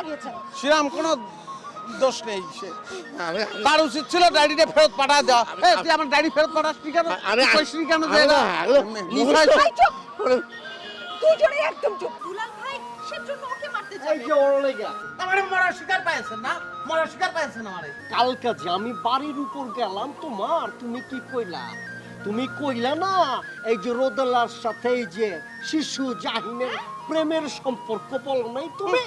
দিয়েছেন। শ্রীরাম কোনো দোষ নেই, তার উচিত ছিল ডায়েরিটা ফেরত পাঠা দেওয়া। তুই আমার ডায়েরি ফেরত পাঠাসনি কেন? কইসনি কেন যে দুজনেই একদম চুপ। দুলাল ভাই সেজন্য ওকে মারতে যাবে। এই যে ওর লেগা আমারে মরার শিকার পাইছেন না, মরার শিকার পাইছেন আমারে। কালকা যে আমি বাড়ির উপর গেলাম তোমার, তুমি কি কইলা? তুমি কইলা না এই যে রোদেলার সাথে এই যে শিশু জাহিনের প্রেমের সম্পর্ক বল নাই তুমি?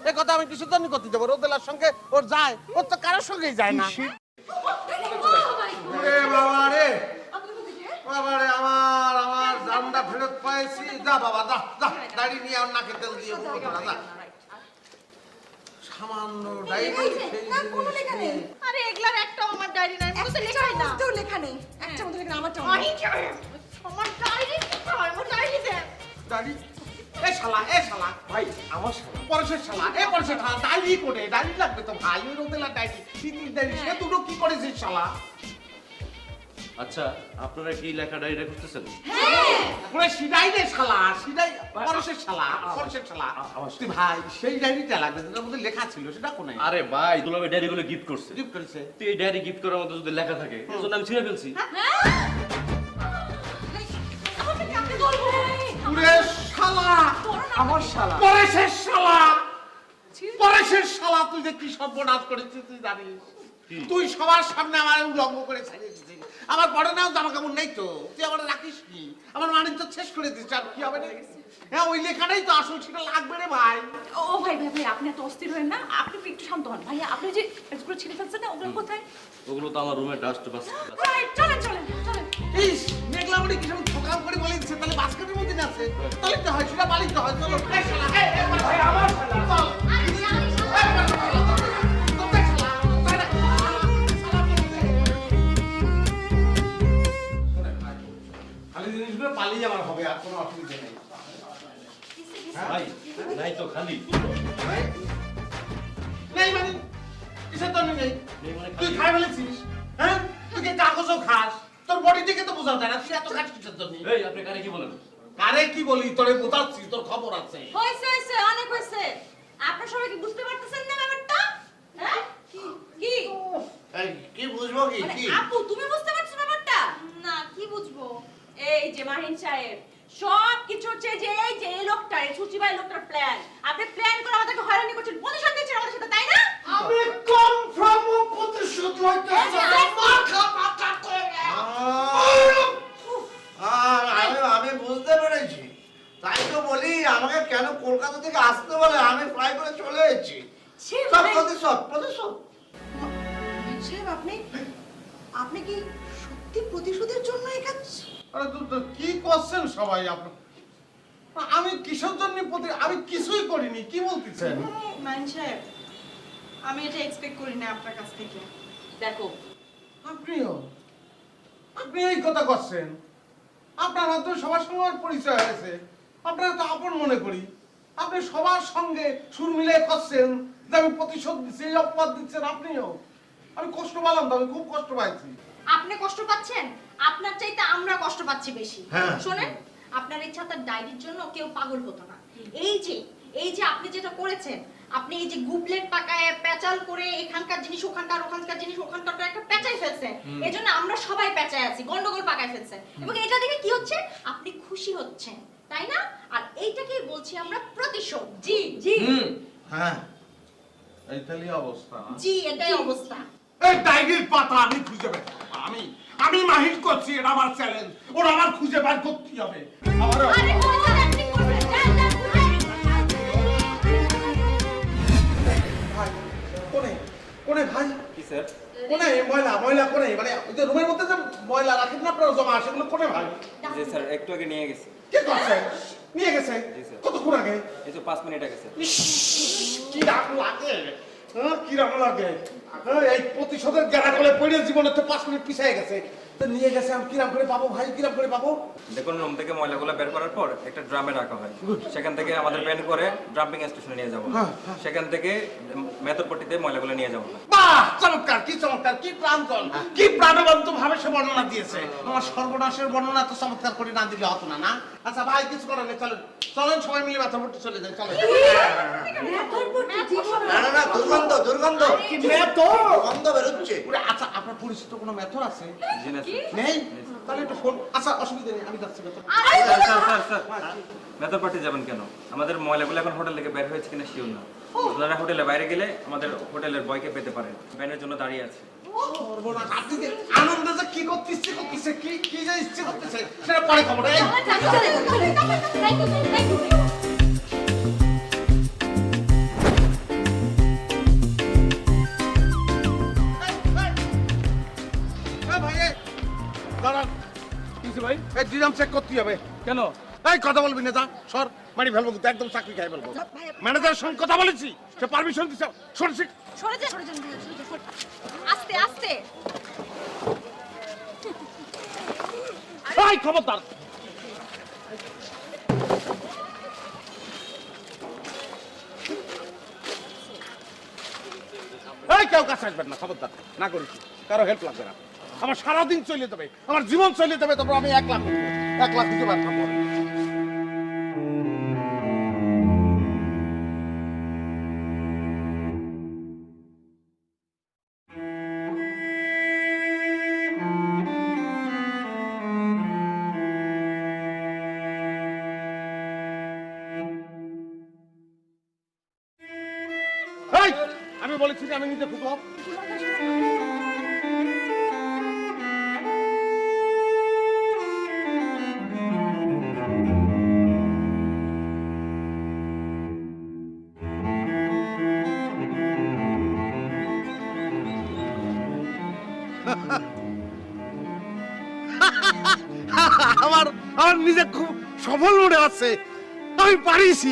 এই কথা আমি কিছু জানি করতে যাবো? রোদেলার সঙ্গে ওর যায়, ওর তো কারোর সঙ্গেই যায় না। বাবা রে বাবা রে, আমার জানটা ফেরত পাইছি। যা বাবা যা যা, দাড়ি নিয়ে আর নাকে তেল দিয়ে যা। সামান্য ডায়েরি, আরে এগুলার একটাও আমার ডায়েরি নাই, মনে তো লেখাই না। একটাও লেখা নেই, একটা মতো লেখা আমারটাও নেই। আমার ডায়েরি কোথায়? আমার ডায়েরি দে। ডায়েরি এ শালা, এ শালা ভাই, আমার শালা পরশের শালা, এ পরশের শালা ডায়েরি কোটে, ডায়েরি লাগবে তো ভাই। ওই রোদেলার ডায়েরি, তিতির ডায়েরি, সে দুটো কি করেছিস শালা? আচ্ছা, আপনারা কি লেখা ডায়েরি করতেছেন? পুরো সিডাই রে শালা, সিডাই পরশের শালা, পরশের শালা। তুই ভাই সেই ডায়েরিটা লাগবে যেটার মধ্যে লেখা ছিল, সেটা কোনে? আরে ভাই, দুলাভাই ডায়েরিগুলো গিফট করছে। গিফট করেছে? তো এই ডায়েরি গিফট করার মধ্যে যদি লেখা থাকে, এজন্য আমি ছিঁড়ে ফেলছি। পুরে শালা, আমার শালা, পরশের শালা, পরশের শালা, তুই যে কি সর্বনাশ করেছিস তুই জানিস? তুই সবার সামনে আমার উলঙ্গ করে ছাড়িয়ে দিছিস। আমার পরে নাও জামা কাপড় নেই তো, তুই আমার রাখিস কি? আমার মানে তো শেষ করে দিস, আর কি হবে না? হ্যাঁ, ওই লেখাটাই তো আসল, সেটা লাগবে রে ভাই। ও ভাই ভাই ভাই, আপনি এত অস্থির হন না, আপনি একটু শান্ত হন। ভাইয়া আপনি যে পেজগুলো ছিঁড়ে ফেলছেন না, ওগুলো কোথায়? ওগুলো তো আমার রুমে ডাস্ট বাস। রাইট, চলেন চলেন চলেন। ইস, মেঘলা মুড়ি কি সব ঠকাম করে বলে দিচ্ছে, তাহলে বাস্কেটের মধ্যে না আছে, তাহলে তো হয়, সেটা বালিতে হয়। চলো এই শালা, এই ভাই আমার শালা, চল। খালি জিনিসগুলো পালিয়ে আমার হবে, আর কোনো অসুবিধা নেই। ভাই, নাই তো খালি। নেই মানে কিসের জন্য নেই? নেই মানে তুই খালি। খাই ফেলেছিস, হ্যাঁ? তুই কি কাগজও খাস? তোর বডি থেকে তো বোঝা যায় না তুই এত খাস কিসের জন্য? এই, আপনি কারে কি বলেন? আরে কি বলি, তোরে বোঝাচ্ছি, তোর খবর আছে। হইছে হইছে, অনেক হইছে। আপনারা সবাই কি বুঝতে পারতেছেন না ব্যাপারটা? হ্যাঁ? কি কি? এই কি বুঝবো কি? মানে কি? আপু তুমি বুঝতে পারছো ব্যাপারটা? না, কি বুঝবো? এই যে মাহিন সাহেব, সব কিছু হচ্ছে যে এই যে এই লোকটা, এই সুচিবাই লোকটার প্ল্যান। আপনি প্ল্যান করে আমাদেরকে হয়রানি করছেন, প্রতিশোধ নিচ্ছেন আমাদের সাথে, তাই না? আমি কনফার্ম প্রতিশোধ লইতে মাথা করে। আমি বুঝতে পেরেছি, তাই তো বলি আমাকে কেন কলকাতা থেকে আসতে বলে, আমি ফ্লাই করে চলে এসেছি। সব প্রতিশোধ, প্রতিশোধ। সাহেব, আপনি কি সত্যি প্রতিশোধের জন্য এখানে? আরে কি করছেন সবাই আপনার? আমি কিসের জন্য আমি কিছুই করিনি, কি বলতেছেন? মাইন সাহেব, আমি এটা এক্সপেক্ট করি না আপনার কাছ থেকে। দেখো, আপনি এই কথা করছেন? আপনার মাধ্যমে সবার সঙ্গে আমার পরিচয় হয়েছে, আপনারা তো আপন মনে করি। আপনি সবার সঙ্গে সুর মিলিয়ে করছেন যে আমি প্রতিশোধ দিচ্ছি, এই অপবাদ দিচ্ছেন আপনিও। আমি কষ্ট পেলাম তো, আমি খুব কষ্ট পাইছি। আপনি কষ্ট পাচ্ছেন, আপনার চাইতে আমরা কষ্ট পাচ্ছি বেশি। হ্যাঁ। শোনেন, আপনার এই ছাতার ডায়েরির জন্য কেউ পাগল হতো না। এই যে আপনি যেটা করেছেন, আপনি এই যে গুবলেট পাকায় পেঁচাল করে এখানকার জিনিস ওখানকার, ওখানকার জিনিস ওখানকার একটা পেঁচাই ফেলছেন। এজন্য আমরা সবাই পেঁচায় আছি, গন্ডগোল পাকায় ফেলছেন। এবং এটা দেখে কি হচ্ছে, আপনি খুশি হচ্ছেন, তাই না? আর এইটাকেই বলছি আমরা প্রতিশোধ। জি জি হ্যাঁ, এইটাই অবস্থা। জি, এটাই অবস্থা। এই ডায়েরির পাতা আমি খুঁজে বের করব। আমি মাহির করছি, এটা আমার চ্যালেঞ্জ। ওরা আমার খুঁজে বের করতে হবে। আরে অ্যাক্টিং করছেন, যান যান খুঁজে। ভাই কোনে কোনে ভাই? কি স্যার? কোনে ময়লা ময়লা কোনে? মানে ওই যে রুমের মধ্যে যে ময়লা রাখেন না আপনারা জমা, সেগুলো কোনে ভাই? জি স্যার, একটু আগে নিয়ে গেছে। কি করছে? নিয়ে গেছে? জি স্যার। কতক্ষণ আগে? এই তো 5 মিনিট আগে স্যার। কি রাগ লাগে, হ্যাঁ কি রাগ লাগে? এই প্রতিশোধের গেরা করে পড়ে জীবনে তো 5 মিনিট পিছিয়ে গেছে। তো নিয়ে গেছে, আমি কিরাম করে পাবো ভাই, কিরাম করে পাবো? দেখুন রুম থেকে ময়লাগুলো বের করার পর একটা ড্রামে রাখা হয়, সেখান থেকে আমাদের ভ্যান করে ড্রাম্পিং স্টেশনে নিয়ে যাবো, সেখান থেকে মেথরপট্টিতে ময়লাগুলো নিয়ে যাবো। বাহ, চমৎকার, কি চমৎকার, কি প্রাণবন্ত, কি প্রাণবন্ত ভাবে সে বর্ণনা দিয়েছে। আমার সর্বনাশের বর্ণনা তো চমৎকার করে না দিলে হতো না, না? আচ্ছা ভাই, কিছু করার নেই, চলেন চলেন সবাই মিলে মেথরপট্টি চলে যাই, চলেন। না, দুর্গন্ধ দুর্গন্ধ কি মেথর? গন্ধ বেরোচ্ছে। ওরে, আচ্ছা আপনার পরিচিত কোনো মেথর আছে? জি না স্যার। নেই? তাহলে একটু ফোন, আচ্ছা অসুবিধা নেই, আমি যাচ্ছি মেথর। স্যার মেথরপট্টি যাবেন কেন? আমাদের ময়লাগুলো এখন হোটেল থেকে বের হয়েছে কিনা শিওর না। আপনারা হোটেলে বাইরে গেলে আমাদের হোটেলের বয়কে পেতে পারেন, ভ্যানের জন্য দাঁড়িয়ে আছে। সর্বনাশ, আপনি যে আনন্দে যে কি করতে ইচ্ছে করতেছে, কি যে ইচ্ছে করতেছে, সেটা পরে খবর। এই ভাই, এই ডিরাম চেক করতে হবে। কেন? এই কথা বলবি না, যা সর, মারি ফেলবো কিন্তু, একদম চাকরি খাই ফেলবো। ম্যানেজারের সঙ্গে কথা বলেছি, সে পারমিশন দিছে, সরছি। সরে যান ভাইয়া, সরে যান। আস্তে আস্তে। এই খবরদার, এই কেউ কাছে আসবেন না, খবরদার না করেছি, কারো হেল্প লাগবে না। আমার সারাদিন চলে যাবে, আমার জীবন চলে যাবে, তারপর আমি 1 লাখ দেবো, 1 লাখ দিতে পারতাম না। এই, আমি বলেছি যে আমি নিজে ঢুকবো। আমার আমার নিজে খুব সফল মনে আছে, আমি পারিছি।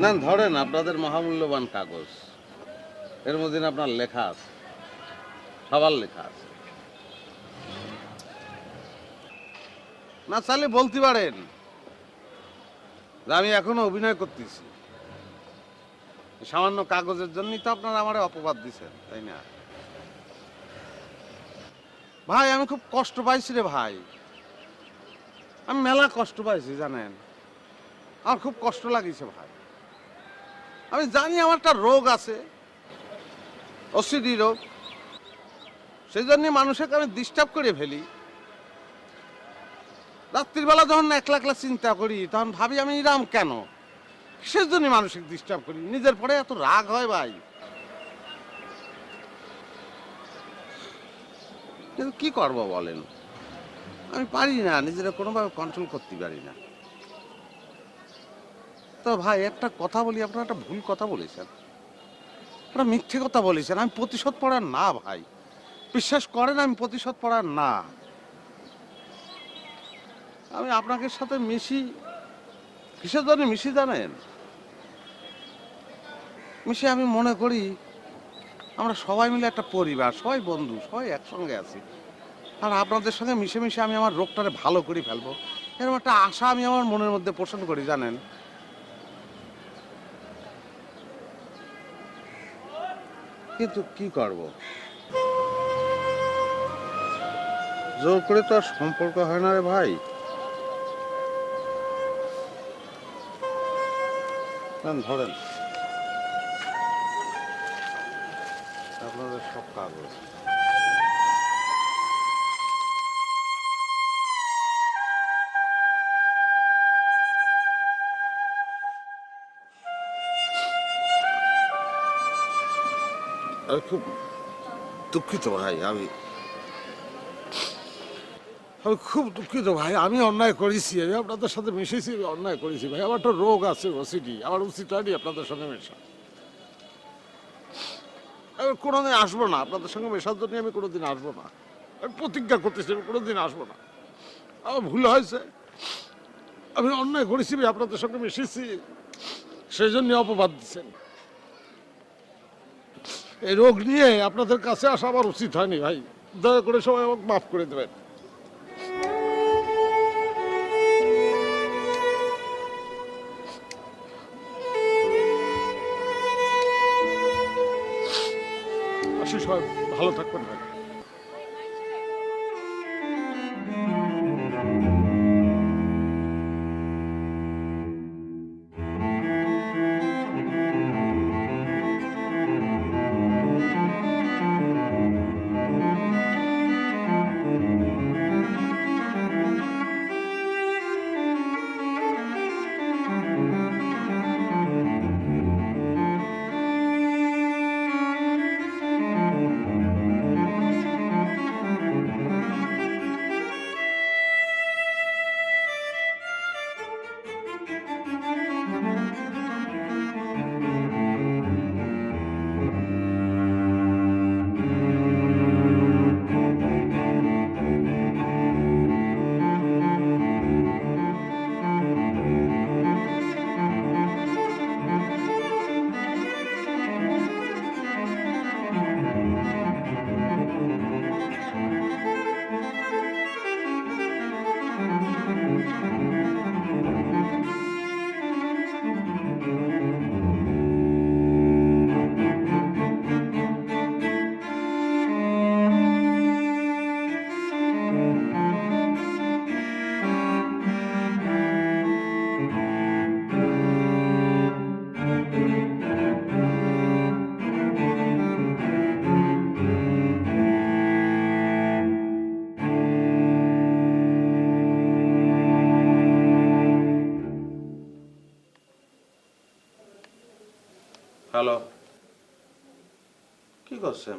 না ধরেন আপনাদের মহামূল্যবান কাগজ, এর মধ্যে আপনার লেখা আছে, সবার লেখা আছে। না চাইলে বলতে পারেন যে আমি এখনো অভিনয় করতেছি। সামান্য কাগজের জন্যই তো আপনারা আমারে অপবাদ দিচ্ছেন, তাই না? ভাই আমি খুব কষ্ট পাইছি রে ভাই, আমি মেলা কষ্ট পাইছি জানেন, আমার খুব কষ্ট লাগিছে ভাই। আমি জানি আমার একটা রোগ আছে, OCD রোগ, সেই জন্য মানুষকে আমি ডিস্টার্ব করে ফেলি। রাত্রির বেলা যখন একলা একলা চিন্তা করি তখন ভাবি আমি এরকম কেন, কিসের জন্য মানুষকে ডিস্টার্ব করি, নিজের পরে এত রাগ হয় ভাই। কিন্তু কি করবো বলেন, আমি পারি না, নিজেরা কোনোভাবে কন্ট্রোল করতে পারি না। তো ভাই একটা কথা বলি, আপনারা একটা ভুল কথা বলেছেন, আপনারা মিথ্যে কথা বলেছেন। আমি প্রতিশোধ পড়ার না ভাই, বিশ্বাস করেন আমি প্রতিশোধ পড়ার না। আমি আপনাকে সাথে মিশি, কিসের জন্য মিশি জানেন? মিশি আমি মনে করি আমরা সবাই মিলে একটা পরিবার, সবাই বন্ধু, সবাই একসঙ্গে আছি। আর আপনাদের সঙ্গে মিশে মিশে আমি আমার রোগটারে ভালো করে ফেলবো, এরকম একটা আশা আমি আমার মনের মধ্যে পোষণ করি জানেন। কিন্তু কি করব, জোর করে তো আর সম্পর্ক হয় না রে ভাই। ধরেন আপনাদের সব কাগজ, আমি খুব দুঃখিত ভাই, আমি খুব দুঃখিত ভাই, আমি অন্যায় করেছি, আমি আপনাদের সাথে মিশেছি, অন্যায় করেছি ভাই। আমার একটা রোগ আছে OCD, আমার উচিত হয়নি আপনাদের সঙ্গে মেশা। আমি কোনোদিন আসবো না আপনাদের সঙ্গে মেশার জন্য, আমি কোনোদিন আসবো না, আমি প্রতিজ্ঞা করতেছি আমি কোনোদিন আসবো না। আমার ভুল হয়েছে, আমি অন্যায় করেছি, আপনাদের সঙ্গে মিশেছি, সেই জন্য অপবাদ দিচ্ছেন। এই রোগ নিয়ে আপনাদের কাছে আসা আমার উচিত হয়নি ভাই, দয়া করে সবাই আমাকে মাফ করে দেবেন। আসি, সবাই ভালো থাকবেন ভাই। হ্যালো, কি করছেন?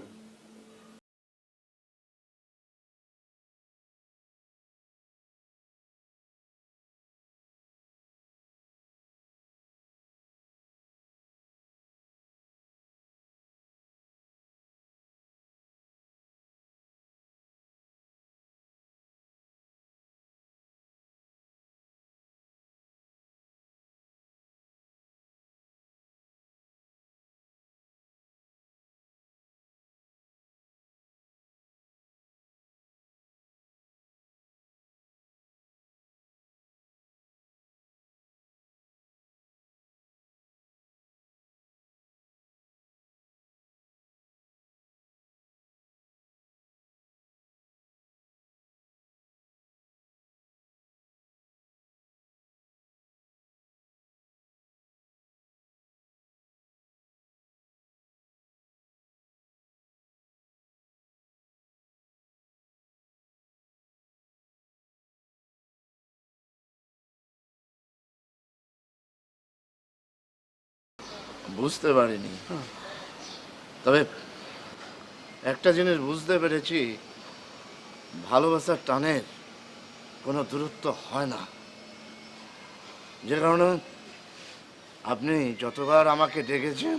বুঝতে পারিনি, তবে একটা জিনিস বুঝতে পেরেছি, ভালোবাসার টানের কোনো দূরত্ব হয় না। যে কারণে আপনি যতবার আমাকে ডেকেছেন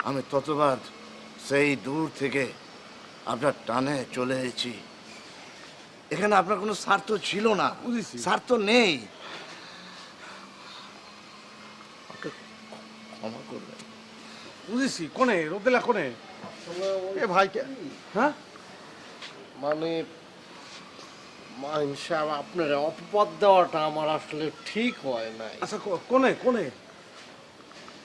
আমি ততবার সেই দূর থেকে আপনার টানে চলে এসেছি। এখানে আপনার কোনো স্বার্থ ছিল না, বুঝেছি। স্বার্থ নেই। আমাকে ক্ষমা করবেন। বুঝেছি, কোনে রোদেলা কোনে? এ ভাই হ্যাঁ, মানে মাইন সাহেব, আপনার অপবাদ দেওয়াটা আমার আসলে ঠিক হয় নাই। আচ্ছা কোনে কোনে?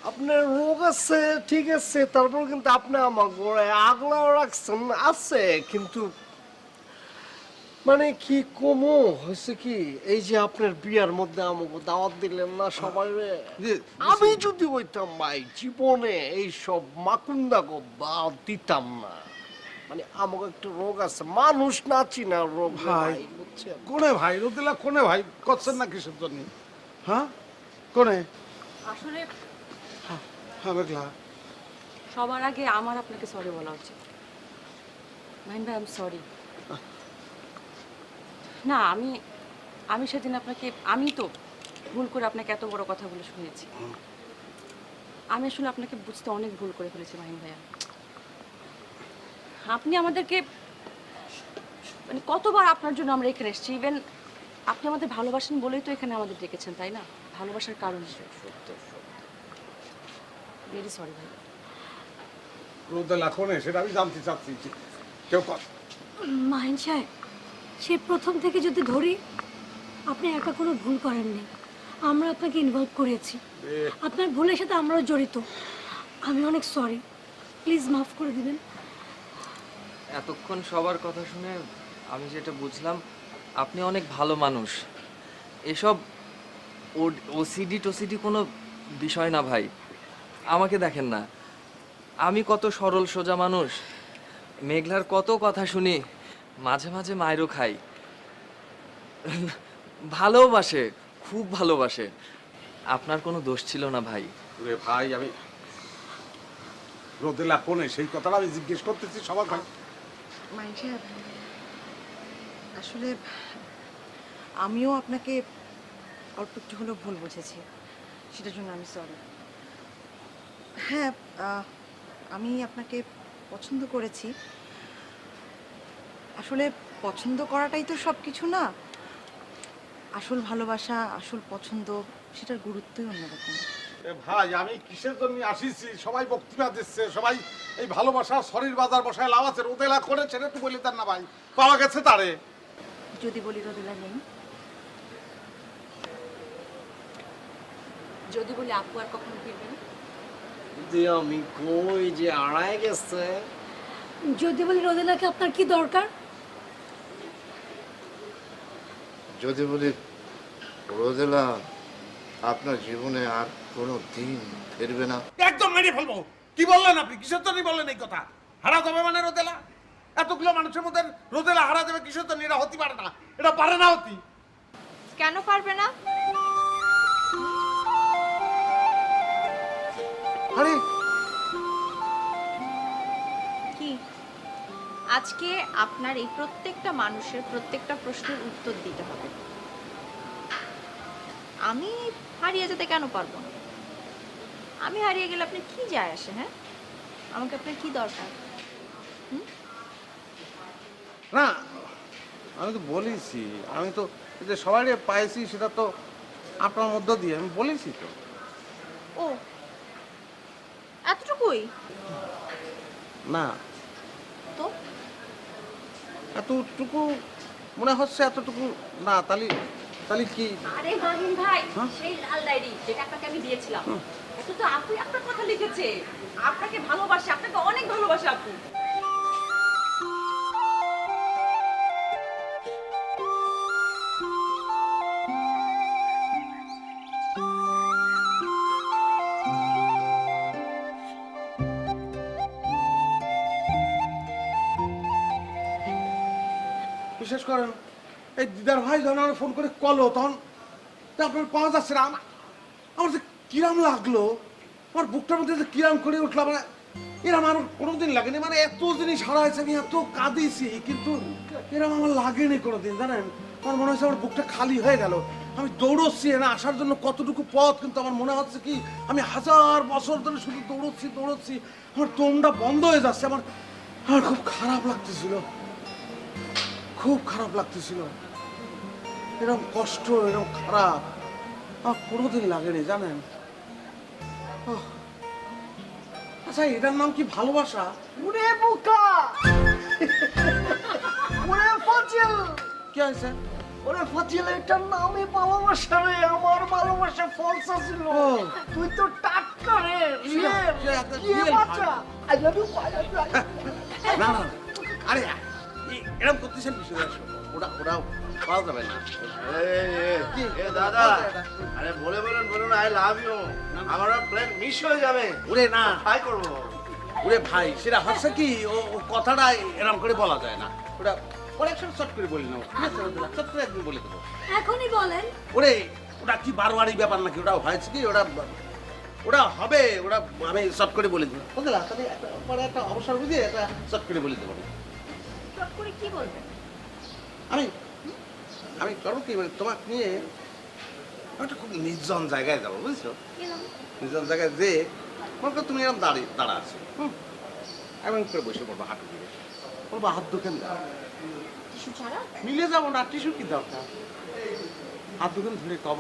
আপনার রোগ আছে ঠিক আছে, তারপর কিন্তু আপনি আমার গোড়ায় আগলাও রাখছেন আছে, কিন্তু মানে কি কমো হয়েছে কি, এই যে আপনার বিয়ার মধ্যে আমাকে দাওয়াত দিলেন না সবাই, আমি যদি হইতাম ভাই জীবনে এইসব মাকুন্দা গো বাদ দিতাম না। মানে আমাকে একটু রোগ আছে, মানুষ নাচি না রোগ ভাই, ভাই, বুঝছেন? কোনে ভাই রোদেলা কোনে ভাই? করছেন না কিসের জন্য? হ্যাঁ কোনে? আসলে হ্যাঁ মেঘলা, সবার আগে আমার আপনাকে সরি বলা উচিত। মাহিন ভাই, আই এম সরি। না, আমি সেদিন আপনাকে, আমি তো ভুল করে আপনাকে এত বড় কথাগুলো শুনেছি। আমি আসলে আপনাকে বুঝতে অনেক ভুল করে ফেলেছি মাহিন ভাইয়া। আপনি আমাদেরকে মানে কতবার আপনার জন্য আমরা এখানে এসেছি, ইভেন আপনি আমাদের ভালোবাসেন বলেই তো এখানে আমাদের ডেকেছেন, তাই না? ভালোবাসার কারণ ভেরি সরি ভাই। রোদেলা কোনে সেটা আমি জানতে চাচ্ছি, কেউ মাহিন সাহেব, সে প্রথম থেকে যদি ধরি, আপনি একা কোনো ভুল করেননি, আমরা আপনাকে ইনভলভ করেছি, আপনার ভুলের সাথে আমরাও জড়িত। আমি অনেক সরি, প্লিজ মাফ করে দিবেন। এতক্ষণ সবার কথা শুনে আমি যেটা বুঝলাম, আপনি অনেক ভালো মানুষ। এসব ওসিডি টোসিডি কোনো বিষয় না ভাই। আমাকে দেখেন না, আমি কত সরল সোজা মানুষ, মেঘলার কত কথা শুনি, মাঝে মাঝে মায়েরও খাই। ভালোবাসে, খুব ভালোবাসে। আপনার কোনো দোষ ছিল না ভাই। রে ভাই, আমি রোদেলা কোনে সেই কথাটা আমি জিজ্ঞেস করতেছি সবার ভাই। মাহিন সাহেব, আসলে আমিও আপনাকে অল্প একটু হলেও ভুল বুঝেছি, সেটার জন্য আমি সরি। হ্যাঁ, আমি আপনাকে পছন্দ করেছি। আসলে পছন্দ করাটাই তো সব কিছু না, আসল ভালোবাসা, আসল পছন্দ, সেটার গুরুত্বই অন্যরকম। ভাই, আমি কিসের জন্য আসিছি? সবাই বক্তৃতা দিচ্ছে, সবাই এই ভালোবাসা শরীর বাজার বসায় লাভ আছে। রোদেলা করে ছেড়ে তুই বলি তার না ভাই, পাওয়া গেছে তারে। যদি বলি রোদেলা নেই, যদি বলি আপু আর কখনো ফিরবে না, যে আমি কই যে আড়াই গেছে। যদি বলি রোদেলাকে আপনার কি দরকার? যদি বলি রোদেলা আপনার জীবনে আর কোনো দিন ফিরবে না। একদম মেরে ফেলবো। কি বললেন আপনি? কিসের জন্য বললেন এই কথা? হারা যাবে মানে রোদেলা? এতগুলো মানুষের মধ্যে রোদেলা হারা যাবে কিসের জন্য? এটা হতে পারে না, এটা পারে না হতি। কেন পারবে না? আরে কি আজকে আপনার এই প্রত্যেকটা মানুষের প্রত্যেকটা প্রশ্নের উত্তর দিতে হবে। আমি হারিয়ে যেতে কেন পারবো না? আমি হারিয়ে গেলে আপনার কি যায় আসে? হ্যাঁ, আমাকে আপনার কি দরকার? না, আমি তো বলেছি, আমি তো যে সবাই পাইছি সেটা তো আপনার মধ্য দিয়ে আমি বলেছি তো। ও, এতটুকুই? না, তো এতটুকু মনে হচ্ছে, এতটুকু না। তাহলে তাহলে কি? আরে মাহিন ভাই, সেই লাল ডায়েরি যেটা আপনাকে আমি দিয়েছিলাম, এটা তো আপু আপনার কথা লিখেছে। আপনাকে ভালোবাসে, আপনাকে অনেক ভালোবাসে আপু। বিশেষ করেন এই দিদার ভাই যখন আমার ফোন করে কলো, তখন আপনার পাওয়া যাচ্ছে না। আমার যে কিরাম লাগলো, আমার বুকটার মধ্যে যে কিরাম করে উঠলো, মানে এরম আমার কোনোদিন লাগেনি। মানে এত জিনিস হারাইছে, আমি এত কাঁদিছি, কিন্তু এরম আমার লাগেনি কোনোদিন, জানেন? আমার মনে হচ্ছে আমার বুকটা খালি হয়ে গেল। আমি দৌড়চ্ছি না আসার জন্য কতটুকু পথ, কিন্তু আমার মনে হচ্ছে কি আমি 1000 বছর ধরে শুধু দৌড়চ্ছি। আমার দমটা বন্ধ হয়ে যাচ্ছে। আমার খুব খারাপ লাগতেছিল, খুব খারাপ লাগতেছিল। এরকম কষ্ট, এরকম খারাপ আমার কোনোদিন লাগেনি, জানেন? আচ্ছা, এটার নাম কি ভালোবাসা? ওরে বোকা, ওরে ফাজিল, কি হয়েছে? ওরে ফাজিল, এটার নামই ভালোবাসা রে। আমার ভালোবাসা ফলসা ছিল, তুই তো টাটকা রে। না না, আরে এরকম করতেছেন বিষয়, ওটা পাওয়া যাবে না। দাদা, আরে বলুন আই লাভ ইউ। আমার প্লেন মিস হয়ে যাবে। ওরে না, ট্রাই করবো। ওরে ভাই, সেটা হচ্ছে কি, ও কথাটা এরকম করে বলা যায় না। ওটা অনেক সময় চট করে বলি না, ঠিক আছে? চট করে একদিন বলে দেবো। এখনই বলেন। ওরে, ওটা কি বারবারই ব্যাপার নাকি? ওটা হয়েছে কি, ওটা হবে, ওটা আমি চট করে বলে দেবো। বুঝলা? তাহলে পরে একটা অবসর বুঝে একটা চট করে বলে দেবো। চট করে কি বলবেন? আমি করবো কি, তোমাকে নিয়ে একটা খুব নির্জন জায়গায় যাবো, বুঝছো? নির্জন জায়গায় যে মনে করো তুমি এরকম দাঁড়া আছো, এমন করে বসে পড়বো, হাঁটু দিয়ে বলবো হাত দুখান দাও। টিস্যু ছাড়া? মিলে যাবো না, টিস্যু কি দরকার? হাত দুখান ধরে কব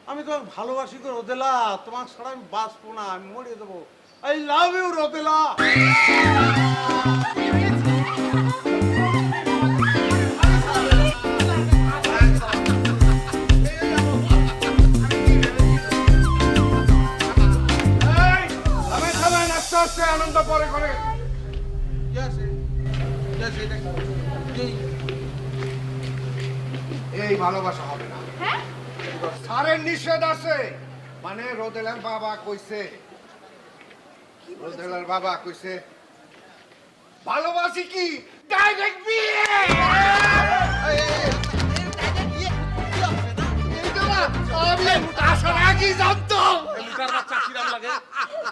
আমি তোমাকে ভালোবাসি গো রোদেলা, তোমার ছাড়া আমি বাঁচবো না, আমি মরে যাবো। আই লাভ ইউ রোদেলা। আনন্দ পরে করে এই ভালোবাসা হবে না। হ্যাঁ? স্যারের নিষেধ আছে, মানে রোদেলার বাবা কইছে, রোদেলার বাবা কইছে ভালোবাসি কি ডাইরেক্ট বিয়ে। আসার আগেই জানতাম। মোটার বাচ্চা কিরাম লাগে?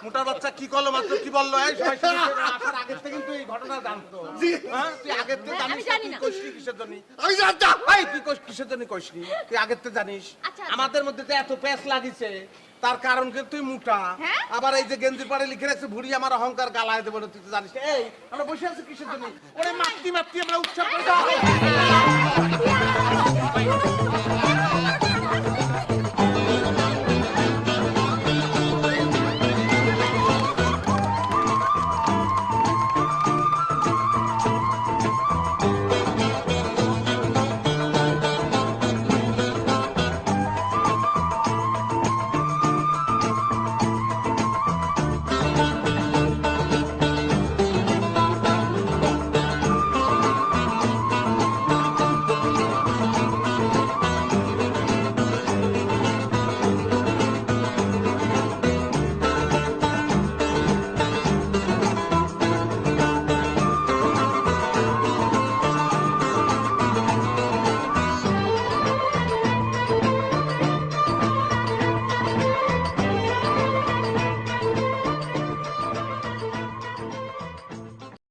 মোটার বাচ্চা কি করলো মাত্র, কি বললো? এই সবাই শুনেছে, আসার আগের থেকে কিন্তু এই ঘটনা জানতো। হ্যাঁ, তুই আগের থেকে জানিস না, তুই কইসনি কিসের জন্য? আমি জানতাম। এই তুই কিসের জন্য কইসনি? তুই আগের থেকে জানিস। আচ্ছা। আমাদের মধ্যে তো এত প্যাঁচ লাগিছে, তার কারণ কি তুই মোটা। হ্যাঁ? আবার এই যে গেঞ্জির পাড়ে লিখে রাখছে ভুড়ি আমার অহংকার গালায় দেবো না, তুই তো জানিস। এই আমরা বসে আছি কিসের জন্য? ওরে মাতৃ মাতৃ আমরা উৎসব করে